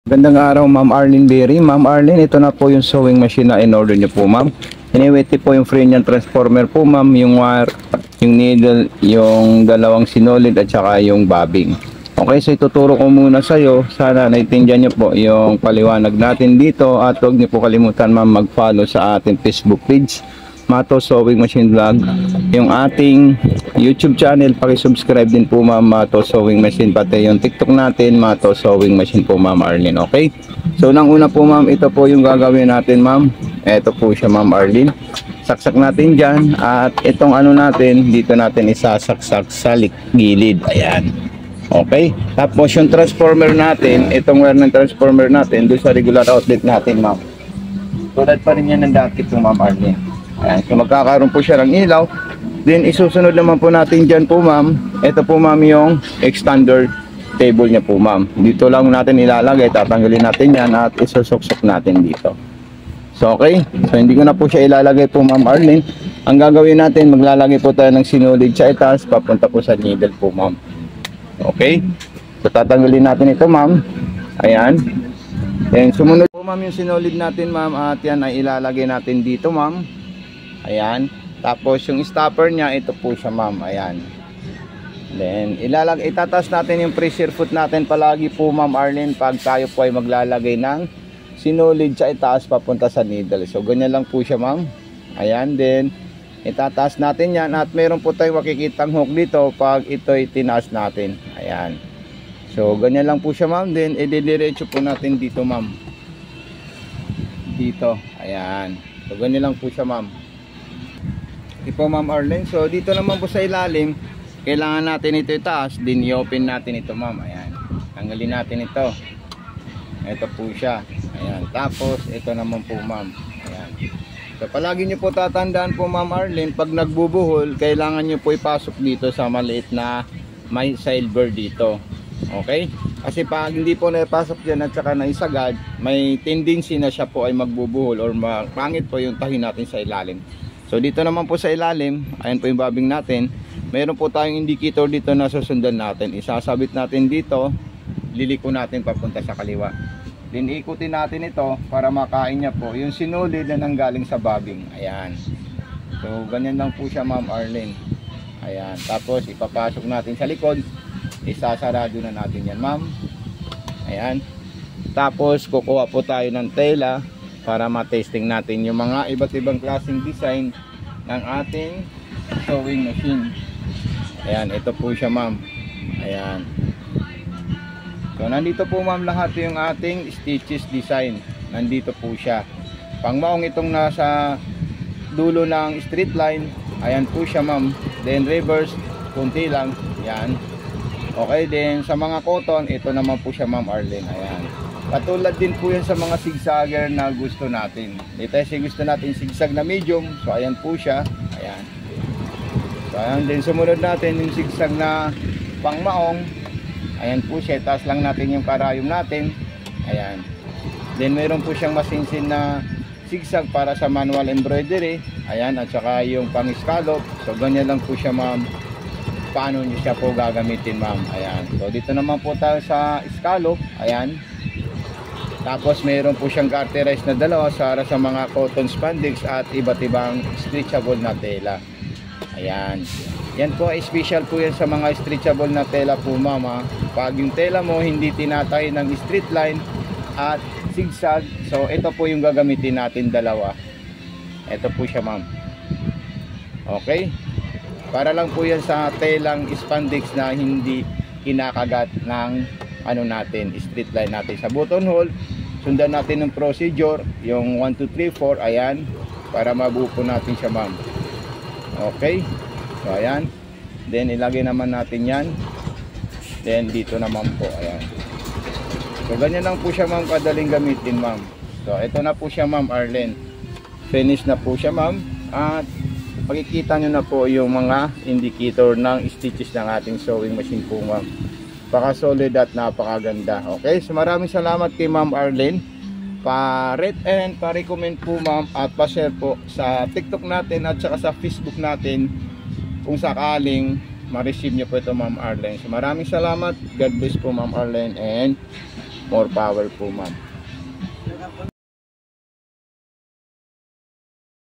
Gandang araw, Ma'am Arlene Berry. Ma'am Arlene, ito na po yung sewing machine na in-order nyo po, ma'am. Iniwiti po yung free niyang transformer po, ma'am, yung wire, yung needle, yung dalawang sinulid at saka yung bobbing. Okay, so ituturo ko muna sa iyo. Sana naiintindihan nyo po yung paliwanag natin dito at huwag nyo po kalimutan, ma'am, mag-follow sa ating Facebook page, Mato Sewing Machine Vlog. Yung ating YouTube channel, paki-subscribe din po, ma'am, Mato Sewing Machine. Pati yung TikTok natin, Mato Sewing Machine po, ma'am Arlene. Okay? So nang una po, ma'am, ito po yung gagawin natin, ma'am. Ito po siya, ma'am Arlene. Saksak natin dyan. At itong ano natin, dito natin isasaksak sa gilid. Ayan. Okay? Tapos yung transformer natin, itong wire ng transformer natin, doon sa regular outlet natin, ma'am. Tulad pa rin yan ng dati po, ma'am Arlene. Ayan. So magkakaroon po siya ng ilaw. Then isusunod naman po natin dyan po, ma'am. Ito po, ma'am, yung extender table niya po, ma'am. Dito lang natin ilalagay, tatanggalin natin yan at isusuksok natin dito. So okay, so hindi ko na po siya ilalagay po, ma'am Arlene. Ang gagawin natin, maglalagay po tayo ng sinulid sa itaas, papunta po sa needle po, ma'am. Okay, so tatanggalin natin ito, ma'am. Ayan. Then sumunod po, ma'am, yung sinulid natin, ma'am, at yan ay ilalagay natin dito, ma'am. Ayan. Tapos yung stopper niya, ito po siya, ma'am. Ayan. Then itataas natin yung pressure foot natin palagi po, ma'am Arlene, pag tayo po ay maglalagay ng sinulid sa itaas papunta sa needle. So ganyan lang po siya, ma'am. Ayan. Then itataas natin yan at meron po tayong makikitang hook dito pag ito ay tinaas natin. Ayan. So ganyan lang po siya, ma'am. Then idediretso po natin dito, ma'am. Dito. Ayan. So ganyan lang po siya, ma'am. Ito po, ma'am Arlene. So dito naman po sa ilalim, kailangan natin ito itaas, din i-open natin ito, ma'am. Ayan. Tanggalin natin ito. Ito po siya. Ayan. Tapos ito naman po, ma'am. Ayan. So palagi nyo po tatandaan po, ma'am Arlene, pag nagbubuhol, kailangan nyo po ipasok dito sa maliit na may silver dito. Okay? Kasi pag hindi po naipasok dyan at saka naisagad, may tendency na siya po ay magbubuhol or pangit po yung tahi natin sa ilalim. So dito naman po sa ilalim, ayan po yung bobbing natin. Meron po tayong indicator dito na susundan natin. Isasabit natin dito, liliko natin papunta sa kaliwa. Then ikutin natin ito para makain niya po yung sinulid na nanggaling sa bobbing. Ayan. So ganyan lang po siya, ma'am Arlene. Ayan. Tapos ipapasok natin sa likod. Isasarado na natin yan, ma'am. Ayan. Tapos kukuha po tayo ng tela para ma-testing natin yung mga iba't ibang klaseng design ng ating sewing machine. Ayan, ito po siya, ma'am. Ayan. So nandito po, ma'am, lahat yung ating stitches design. Nandito po siya. Pangmaong itong nasa dulo ng straight line. Ayan po siya, ma'am. Then reverse, kunti lang. Ayan. Okay, then sa mga cotton, ito naman po siya, ma'am Arlene. Ayan. Katulad din po yan sa mga zigzagger na gusto natin. Dito kasi gusto natin zigzag na medium. So ayan po siya. Ayan. So ayan din, sumunod natin yung zigzag na pangmaong. Ayan po siya. Taas lang natin yung karayom natin. Ayan. Then meron po siyang masinsin na zigzag para sa manual embroidery. Ayan. At saka yung pang scallop. So ganyan lang po siya, ma'am. Paano nyo siya po gagamitin, ma'am. Ayan. So dito naman po tayo sa scallop. Ayan. Tapos mayroon po siyang garterized na dalawa para sa mga cotton spandex at iba't ibang stretchable na tela. Ayan. Yan po, special po yan sa mga stretchable na tela po, mama. Pag yung tela mo hindi tinatay ng straight line at zigzag, so ito po yung gagamitin natin dalawa. Ito po siya, ma'am. Okay? Para lang po yan sa telang spandex na hindi kinakagat ng ano natin, straight line natin sa buttonhole. Sundan natin ng procedure, yung 1, 2, 3, 4, ayan, para mabuo po natin siya, ma'am. Okay, so ayan, then ilagay naman natin yan, then dito naman po, ayan. So ganyan lang po siya, ma'am, kadaling gamitin, ma'am. So ito na po siya, ma'am Arlene, finish na po siya, ma'am, at makikita nyo na po yung mga indicator ng stitches ng ating sewing machine po, ma'am. Paka-solid at napakaganda. Okay, so maraming salamat kay Ma'am Arlene. Pa-rate and pa-recommend po, ma'am, at pa-share po sa TikTok natin at saka sa Facebook natin kung sakaling ma-receive nyo po ito, Ma'am Arlene. So maraming salamat. God bless po, Ma'am Arlene, and more power po, ma'am.